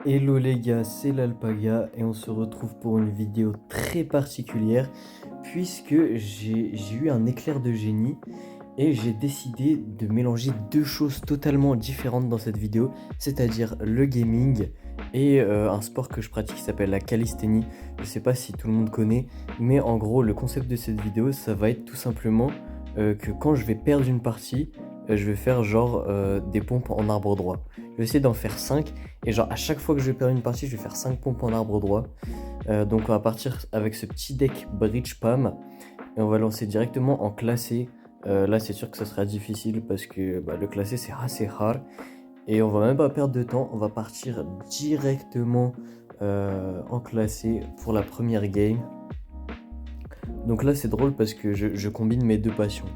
Hello les gars, c'est l'Alpaga et on se retrouve pour une vidéo très particulière puisque j'ai eu un éclair de génie et j'ai décidé de mélanger deux choses totalement différentes dans cette vidéo, c'est-à-dire le gaming et un sport que je pratique qui s'appelle la calisthénie. Je sais pas si tout le monde connaît, mais en gros le concept de cette vidéo ça va être tout simplement que quand je vais perdre une partie, je vais faire genre des pompes en arbre droit. Je vais essayer d'en faire 5 et genre à chaque fois que je vais perdre une partie, je vais faire 5 pompes en arbre droit. Donc on va partir avec ce petit deck Bridge Pam et on va lancer directement en classé. Là c'est sûr que ça sera difficile parce que le classé c'est assez rare. Et on va même pas perdre de temps, on va partir directement en classé pour la première game. Donc là c'est drôle parce que je combine mes deux passions,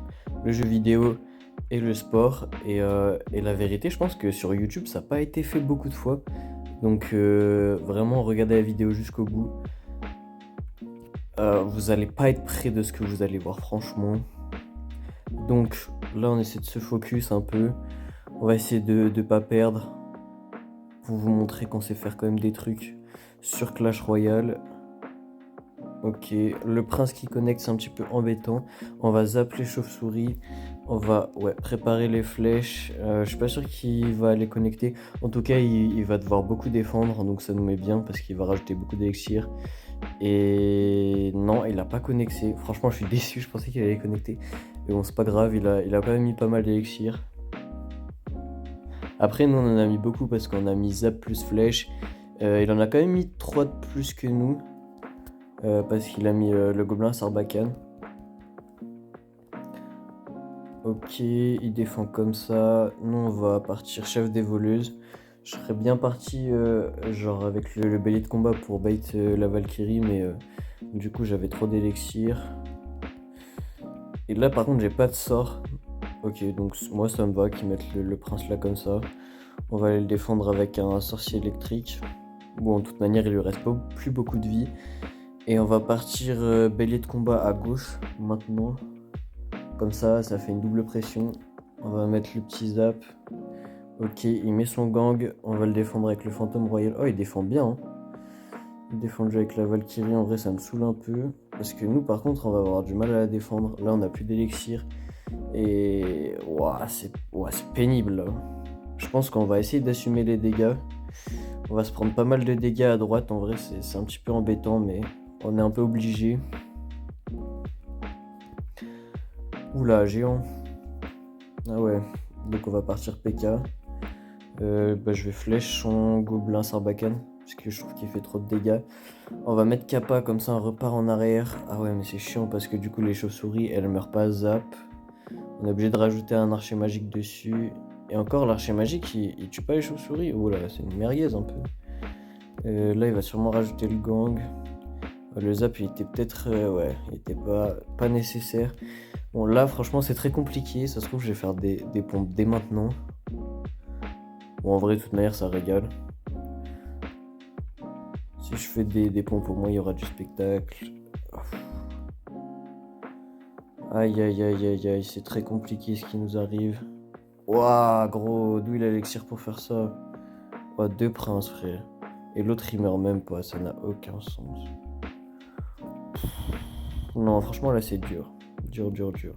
le jeu vidéo et le sport. Et la vérité je pense que sur YouTube ça n'a pas été fait beaucoup de fois. Donc vraiment regardez la vidéo jusqu'au bout. Vous allez pas être près de ce que vous allez voir franchement. Donc là on essaie de se focus un peu. On va essayer de pas perdre. Pour vous montrer qu'on sait faire quand même des trucs sur Clash Royale. Ok, le prince qui connecte c'est un petit peu embêtant. On va zapper les chauves-souris. On va préparer les flèches. Je suis pas sûr qu'il va les connecter. En tout cas, il va devoir beaucoup défendre. Donc ça nous met bien parce qu'il va rajouter beaucoup d'élixir. Et non, il a pas connecté. Franchement, je suis déçu. Je pensais qu'il allait connecter. Mais bon, c'est pas grave. Il a quand même mis pas mal d'élixir. Après, nous, on en a mis beaucoup parce qu'on a mis zap plus flèche. Il en a quand même mis 3 de plus que nous. Parce qu'il a mis le gobelin Sarbacane. Ok, il défend comme ça. Nous, on va partir chef des voleuses. Je serais bien parti genre avec le bélier de combat pour bait la Valkyrie, mais du coup, j'avais trop d'élixir. Et là, par contre, j'ai pas de sort. Ok, donc moi, ça me va qu'ils mettent le prince là comme ça. On va aller le défendre avec un sorcier électrique. Bon, de toute manière, il lui reste pas plus beaucoup de vie. Et on va partir bélier de combat à gauche maintenant. Comme ça fait une double pression. On va mettre le petit zap. Ok, il met son gang. On va le défendre avec le fantôme royal. Oh, il défend bien. Hein. Il défend déjà avec la Valkyrie. En vrai, ça me saoule un peu. Parce que nous, par contre, on va avoir du mal à la défendre. Là, on a plus d'élixir. Et c'est pénible là. Je pense qu'on va essayer d'assumer les dégâts. On va se prendre pas mal de dégâts à droite. En vrai, c'est un petit peu embêtant, mais on est un peu obligé. Oula, géant. Ah ouais, donc on va partir PK. Je vais flèche son gobelin Sarbacane, parce que je trouve qu'il fait trop de dégâts. On va mettre Kappa, comme ça on repart en arrière. Ah ouais, mais c'est chiant parce que du coup les chauves-souris, elles meurent pas à zap. On est obligé de rajouter un archer magique dessus. Et encore, l'archer magique, il tue pas les chauves-souris. Oh là, c'est une merguez un peu. Là, il va sûrement rajouter le gang. Le zap, il était peut-être... il était pas nécessaire. Bon, là, franchement, c'est très compliqué. Ça se trouve, je vais faire des pompes dès maintenant. Bon, en vrai, de toute manière, ça régale. Si je fais des pompes, au moins, il y aura du spectacle. Aïe, aïe, aïe, aïe, aïe. C'est très compliqué ce qui nous arrive. Ouah, gros, d'où il a l'élixir pour faire ça? Oh, 2 princes, frère. Et l'autre, il meurt même pas. Ça n'a aucun sens. Non, franchement, là, c'est dur. Dur, dur, dur.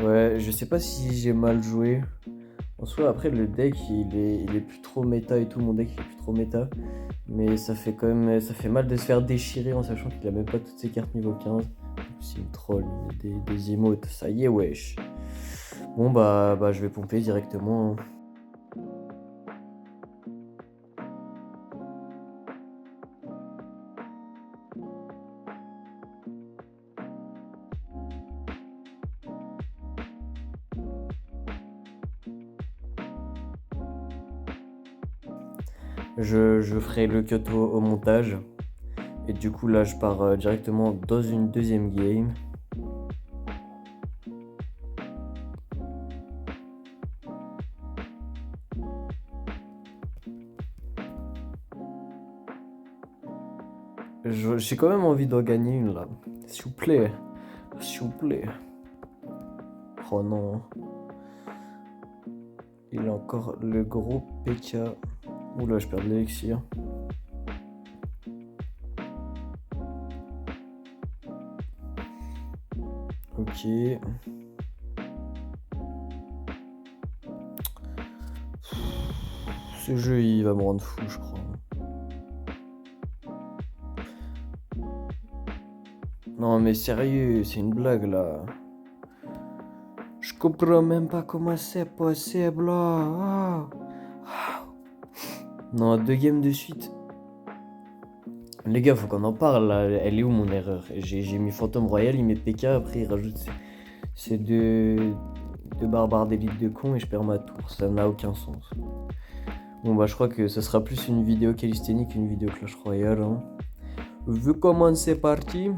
Ouais, je sais pas si j'ai mal joué. En soi, après, le deck, il est plus trop méta et tout. Mon deck, il est plus trop méta. Mais ça fait quand même... Ça fait mal de se faire déchirer en sachant qu'il a même pas toutes ses cartes niveau 15. C'est une troll, des emotes. Ça y est, wesh. Bon, je vais pomper directement. Hein. Je ferai le cut au montage. Et du coup, là, je pars directement dans une deuxième game. J'ai quand même envie d'en gagner une, là. S'il vous plaît. S'il vous plaît. Oh non. Il a encore le gros PK. Oula, je perds de l'élixir. Ok. Ce jeu, il va me rendre fou, je crois. Non, mais sérieux, c'est une blague, là. Je comprends même pas comment c'est possible, là. Non, 2 games de suite. Les gars, faut qu'on en parle, là. Elle est où, mon erreur? J'ai mis Phantom Royal, il met PK, après il rajoute ces deux barbares d'élite de con et je perds ma tour. Ça n'a aucun sens. Bon, bah, je crois que ça sera plus une vidéo calisthénique qu'une vidéo Clash Royale. Hein. Vu comment c'est parti.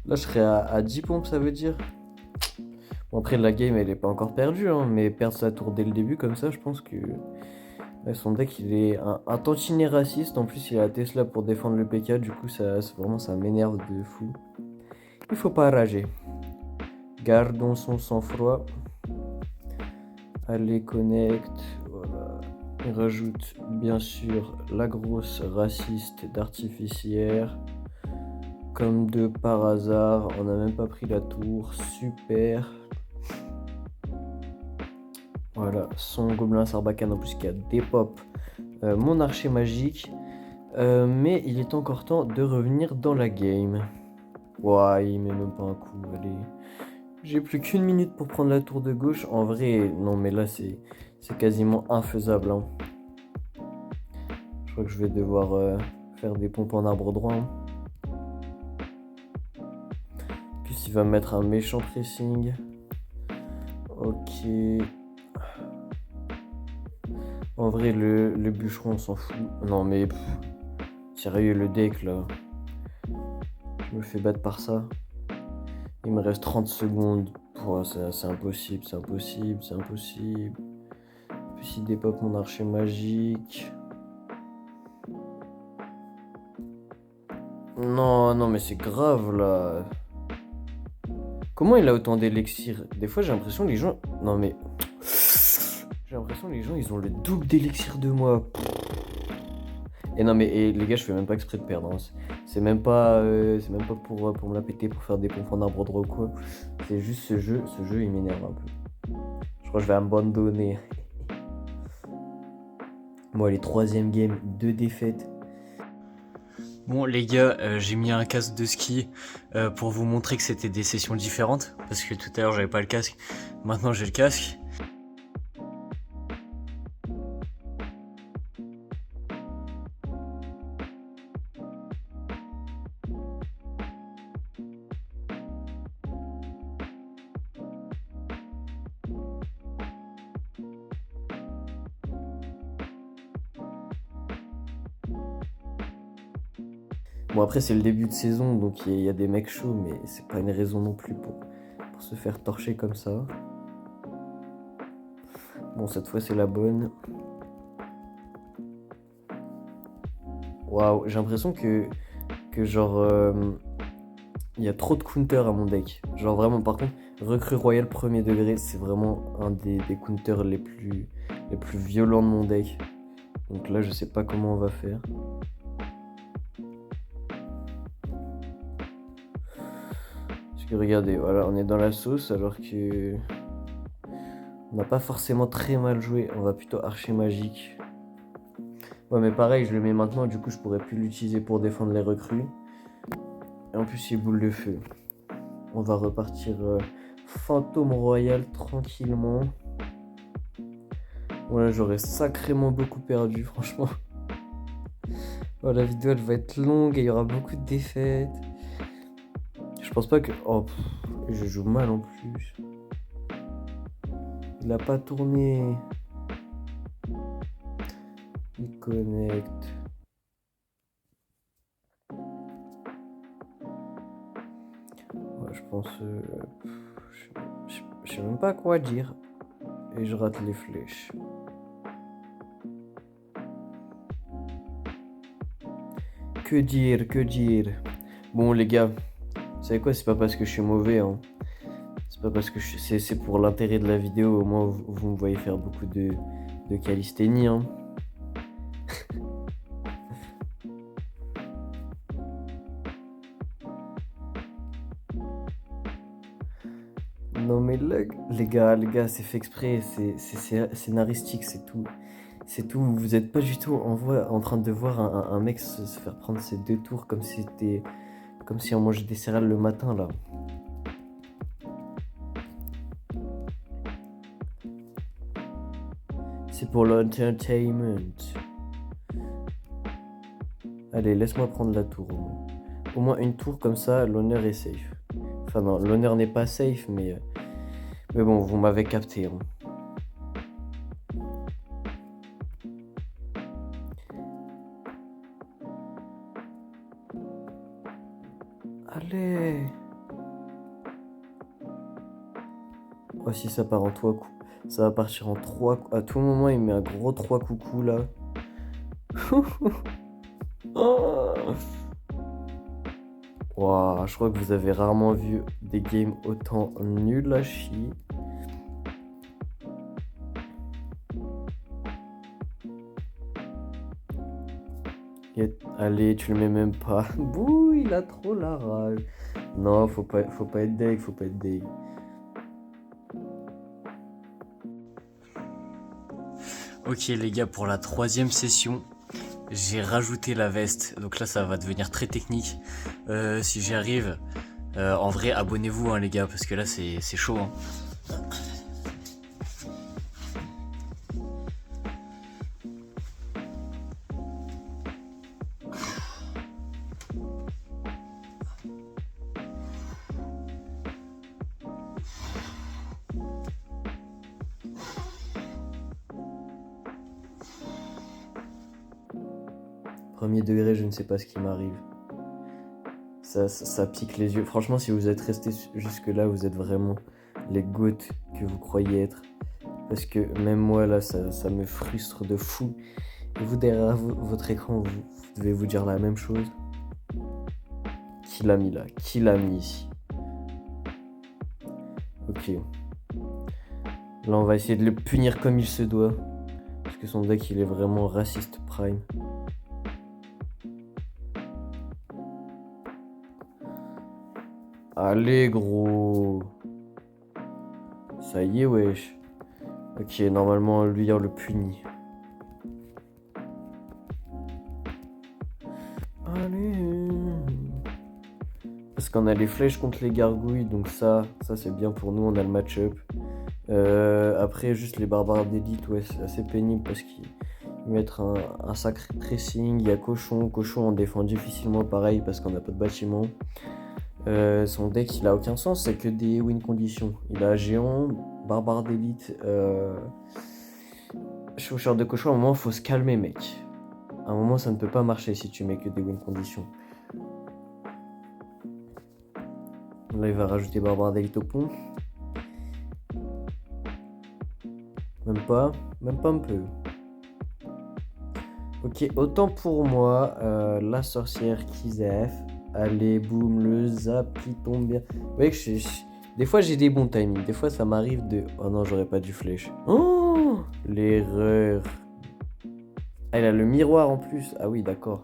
Là, je serai à 10 pompes, ça veut dire. Bon, après, la game, elle est pas encore perdue, hein, mais perdre sa tour dès le début, comme ça, je pense que son deck, il est un tantinet raciste. En plus, il a Tesla pour défendre le PK, du coup, vraiment, ça m'énerve de fou. Il faut pas rager. Gardons son sang-froid. Allez, connect. Voilà. Il rajoute, bien sûr, la grosse raciste d'artificière. Comme de par hasard, on n'a même pas pris la tour, super. Voilà, son gobelin sarbacane en plus qui a des pop, mon archer magique. Mais il est encore temps de revenir dans la game. Ouah, il met même pas un coup, allez. J'ai plus qu'une minute pour prendre la tour de gauche. En vrai, non mais là c'est quasiment infaisable. Hein. Je crois que je vais devoir faire des pompes en arbre droit. Hein. Il va mettre un méchant pressing. Ok. En vrai, le bûcheron, on s'en fout. Non, mais... sérieux, le deck, là. Je me fais battre par ça. Il me reste 30 secondes. Oh, c'est impossible, c'est impossible, c'est impossible. Puis il dépop mon archer magique. Non, non, mais c'est grave, là. Comment il a autant d'élixir? Des fois, j'ai l'impression que les gens... Non, mais... J'ai l'impression que les gens, ils ont le double d'élixir de moi. Et non, mais les gars, je fais même pas exprès de perdre. Hein. C'est même pas pour me la péter, pour faire des pompes en arbre droit ou quoi. C'est juste ce jeu, il m'énerve un peu. Je crois que je vais abandonner. Moi, les 3e game, 2 défaites. Bon les gars, j'ai mis un casque de ski pour vous montrer que c'était des sessions différentes, parce que tout à l'heure j'avais pas le casque, maintenant j'ai le casque. Bon, après, c'est le début de saison, donc il y a des mecs chauds, mais c'est pas une raison non plus pour se faire torcher comme ça. Bon, cette fois, c'est la bonne. Waouh, j'ai l'impression que genre... il y a trop de counter à mon deck. Genre vraiment, par contre, recrue royale premier degré, c'est vraiment un des counters les plus violents de mon deck. Donc là, je sais pas comment on va faire. Parce que regardez, voilà, on est dans la sauce alors que... on n'a pas forcément très mal joué. On va plutôt archer magique. Ouais, mais pareil, je le mets maintenant, du coup, je pourrais plus l'utiliser pour défendre les recrues. Et en plus, il boule de feu. On va repartir fantôme royal tranquillement. Voilà, j'aurais sacrément beaucoup perdu, franchement. Oh, la vidéo, elle va être longue et il y aura beaucoup de défaites. Je pense pas que... Oh, je joue mal en plus. Il a pas tourné. Il connecte. Ouais, je pense... je sais même pas quoi dire. Et je rate les flèches. Que dire, que dire. Bon les gars, vous savez quoi, c'est pas parce que je suis mauvais, hein. C'est pas parce que c'est pour l'intérêt de la vidéo, au moins vous me voyez faire beaucoup de calisthénie, hein. Non mais là, les gars, c'est fait exprès, c'est scénaristique, c'est tout. C'est tout, vous êtes pas du tout en train de voir un mec se faire prendre ses 2 tours comme si on mangeait des céréales le matin là. C'est pour l'entertainment. Allez, laisse-moi prendre la tour au moins. Au moins une tour comme ça, l'honneur est safe. Enfin non, l'honneur n'est pas safe, mais bon, vous m'avez capté, hein. Allez. Oh, si ça part en 3 coups. Ça va partir en 3 coups. À tout moment, il met un gros 3 coucou là. Oh. Wow, je crois que vous avez rarement vu des games autant nuls à chier. Allez, tu le mets même pas. Bouh, il a trop la rage. Non, faut pas être deg, faut pas être deg. Ok les gars, pour la 3e session, j'ai rajouté la veste. Donc là, ça va devenir très technique. Si j'y arrive, en vrai, abonnez-vous hein, les gars, parce que là, c'est chaud. Hein. Premier degré, je ne sais pas ce qui m'arrive. Ça pique les yeux. Franchement, si vous êtes resté jusque-là, vous êtes vraiment les gouttes que vous croyez être. Parce que même moi, là, ça me frustre de fou. Et vous, derrière votre écran, vous devez vous dire la même chose. Qui l'a mis là? Qui l'a mis ici? Ok. Là, on va essayer de le punir comme il se doit. Parce que son deck, il est vraiment raciste prime. Allez, gros. Ça y est, wesh. Ok, normalement, lui, on le punit. Allez. Parce qu'on a les flèches contre les gargouilles, donc ça c'est bien pour nous, on a le match-up. Après, juste les barbares d'élite, ouais, c'est assez pénible parce qu'ils mettent un sacré pressing. Il y a Cochon on défend difficilement pareil parce qu'on n'a pas de bâtiment. Son deck il a aucun sens, c'est que des win conditions. Il a géant, barbare d'élite, chauffeur de cochon. À un moment faut se calmer mec. À un moment ça ne peut pas marcher si tu mets que des win conditions. Là il va rajouter barbare d'élite au pont. Même pas un peu. Ok, autant pour moi, la sorcière Kizef. Allez, boum, le zap qui tombe bien. Vous voyez que des fois j'ai des bons timings. Des fois ça m'arrive de... Oh non, j'aurais pas dû flèche. Oh, l'erreur. Ah, il a le miroir en plus. Ah oui, d'accord.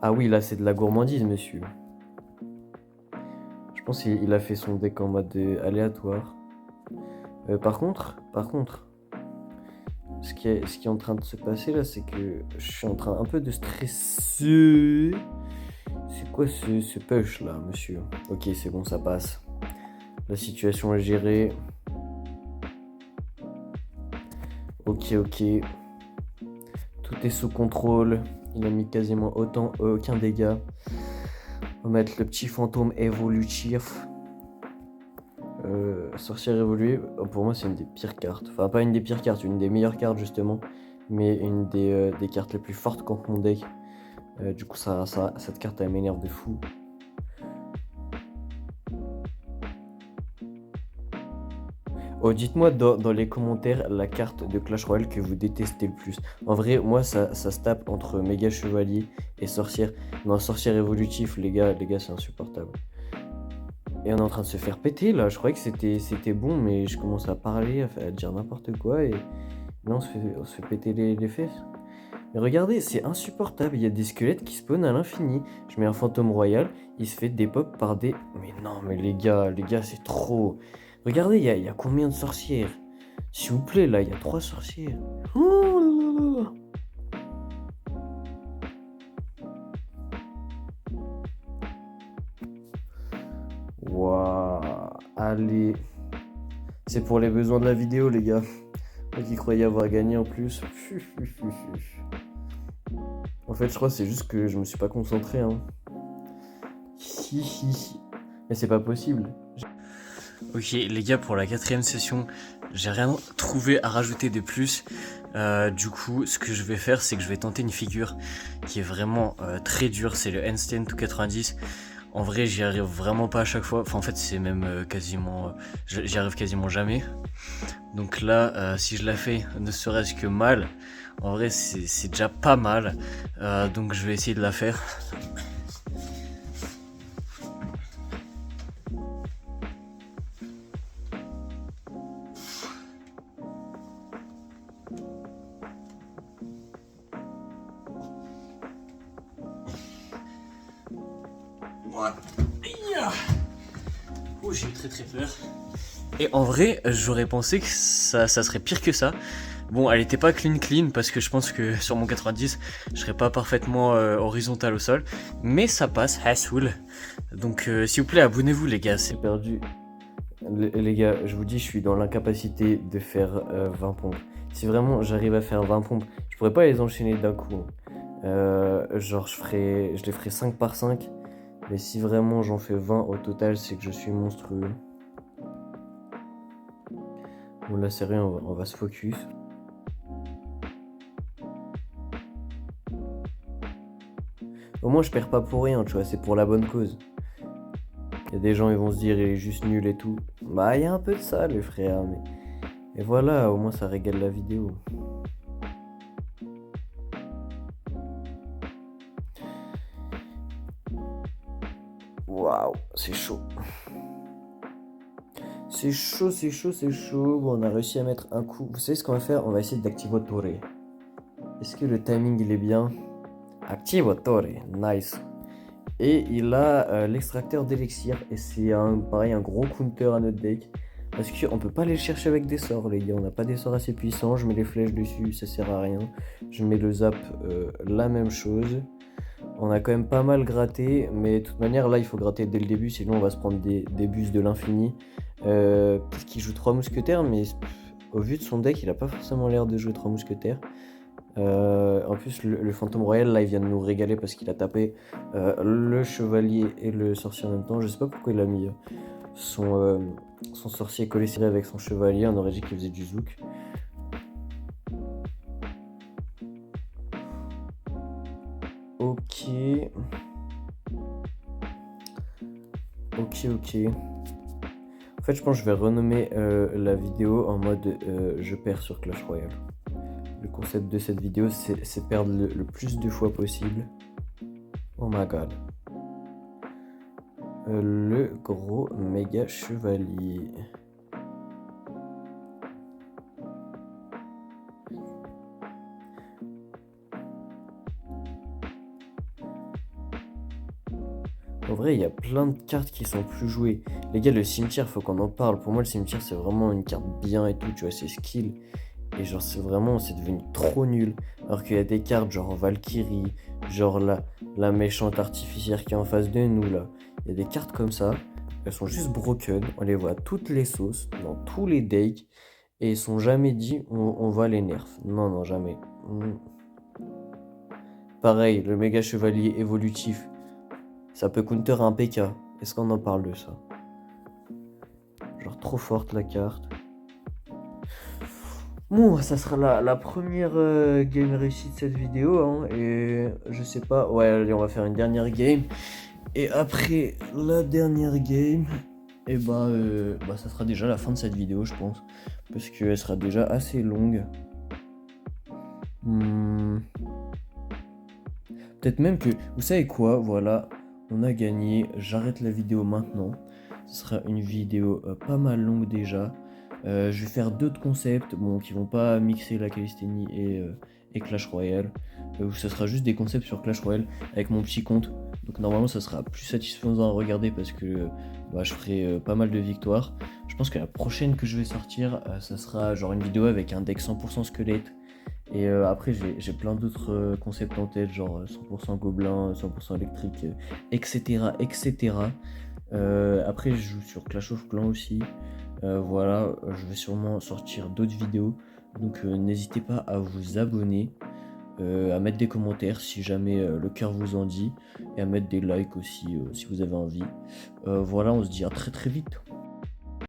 Ah oui, là c'est de la gourmandise, monsieur. Je pense qu'il a fait son deck en mode aléatoire. Par contre, ce qui est en train de se passer là, c'est que je suis en train un peu de stresser. C'est quoi ce push là, monsieur? Ok, c'est bon, ça passe. La situation est gérée. Ok. Tout est sous contrôle. Il a mis quasiment aucun dégât. On va mettre le petit fantôme évolutif. Sorcière évoluée, pour moi c'est une des pires cartes. Enfin pas une des pires cartes, une des meilleures cartes justement. Mais une des cartes les plus fortes contre mon deck. Du coup cette carte elle m'énerve de fou. Oh, dites-moi dans les commentaires la carte de Clash Royale que vous détestez le plus. En vrai, moi ça se tape entre méga chevalier et sorcière. Non, sorcière évolutif, les gars c'est insupportable. Et on est en train de se faire péter là, je croyais que c'était bon, mais je commence à parler, à dire n'importe quoi, et là on se fait péter les fesses. Mais regardez, c'est insupportable, il y a des squelettes qui spawnent à l'infini. Je mets un fantôme royal, il se fait dépop par des... Mais non, mais les gars, c'est trop... Regardez, il y a combien de sorcières? S'il vous plaît, là, il y a 3 sorcières. Oh là là. Waouh, allez. C'est pour les besoins de la vidéo, les gars. Moi qui croyais avoir gagné en plus. En fait, je crois que c'est juste que je me suis pas concentré, hein. Mais c'est pas possible. Ok les gars, pour la 4ème session, j'ai rien trouvé à rajouter de plus. Du coup, ce que je vais faire, c'est que je vais tenter une figure qui est vraiment très dure, c'est le handstand to 90. En vrai, j'y arrive vraiment pas à chaque fois. Enfin, en fait, c'est même quasiment... j'y arrive quasiment jamais. Donc là, si je la fais ne serait-ce que mal, en vrai, c'est déjà pas mal. Donc je vais essayer de la faire. Oh, j'ai eu très peur. Et en vrai, j'aurais pensé que ça serait pire que ça. Bon, elle était pas clean parce que je pense que sur mon 90, je serais pas parfaitement horizontal au sol. Mais ça passe, Hassoul. Donc s'il vous plaît, abonnez-vous les gars. J'ai perdu. Les gars, je vous dis, je suis dans l'incapacité de faire 20 pompes. Si vraiment j'arrive à faire 20 pompes, je pourrais pas les enchaîner d'un coup. Genre, je les ferai 5 par 5. Mais si vraiment j'en fais 20 au total, c'est que je suis monstrueux. Bon, là, c'est rien, on va se focus. Au moins, je perds pas pour rien, tu vois, c'est pour la bonne cause. Il y a des gens, ils vont se dire, il est juste nul et tout. Bah, il y a un peu de ça, les frères, mais... Et voilà, au moins, ça régale la vidéo. Waouh, c'est chaud. C'est chaud. Bon, on a réussi à mettre un coup. Vous savez ce qu'on va faire? On va essayer d'activatore. Est-ce que le timing, il est bien? Activatore, nice. Et il a l'extracteur d'élixir. Et c'est pareil, un gros counter à notre deck. Parce qu'on peut pas les chercher avec des sorts, les gars. On n'a pas des sorts assez puissants. Je mets les flèches dessus, ça sert à rien. Je mets le zap, la même chose. On a quand même pas mal gratté. Mais de toute manière, là, il faut gratter dès le début. Sinon, on va se prendre des bus de l'infini. Peut-être qu'il joue 3 mousquetaires. Mais au vu de son deck, il a pas forcément l'air de jouer 3 mousquetaires. En plus, le fantôme royal, là, il vient de nous régaler parce qu'il a tapé le chevalier et le sorcier en même temps. Je sais pas pourquoi il a mis son sorcier collé serré avec son chevalier. On aurait dit qu'il faisait du zouk. Ok. En fait, je pense que je vais renommer la vidéo en mode je perds sur Clash Royale. Le concept de cette vidéo, c'est perdre le plus de fois possible. Oh my god. Le gros méga chevalier. En vrai, il y a plein de cartes qui sont plus jouées. Les gars, le cimetière, faut qu'on en parle. Pour moi, le cimetière, c'est vraiment une carte bien et tout, tu vois, c'est skill. Et genre, c'est devenu trop nul. Alors qu'il y a des cartes genre Valkyrie, genre la méchante artificière qui est en face de nous, là. Il y a des cartes comme ça, elles sont juste broken. On les voit à toutes les sauces, dans tous les decks. Et ils sont jamais dit, on va les nerfs. Non, jamais. Pareil, le méga chevalier évolutif. Ça peut counter un PK. Est-ce qu'on en parle de ça? Genre trop forte la carte. Bon, ça sera la première game réussie de cette vidéo. Hein, et je sais pas. Ouais, allez, on va faire une dernière game. Et après la dernière game, et bah ça sera déjà la fin de cette vidéo, je pense. Parce qu'elle sera déjà assez longue. Peut-être même que... Vous savez quoi? Voilà. On a gagné, j'arrête la vidéo maintenant. Ce sera une vidéo pas mal longue déjà. Je vais faire d'autres concepts bon, qui vont pas mixer la calisthénie et Clash Royale. Ce sera juste des concepts sur Clash Royale avec mon petit compte. Donc normalement ça sera plus satisfaisant à regarder parce que je ferai pas mal de victoires. Je pense que la prochaine que je vais sortir, ça sera genre une vidéo avec un deck 100% squelette. Et après j'ai plein d'autres concepts en tête, genre 100% gobelin, 100% électrique, etc. etc. Après je joue sur Clash of Clans aussi. Voilà, je vais sûrement sortir d'autres vidéos. Donc n'hésitez pas à vous abonner, à mettre des commentaires si jamais le cœur vous en dit, et à mettre des likes aussi si vous avez envie. Voilà, on se dit à très très vite.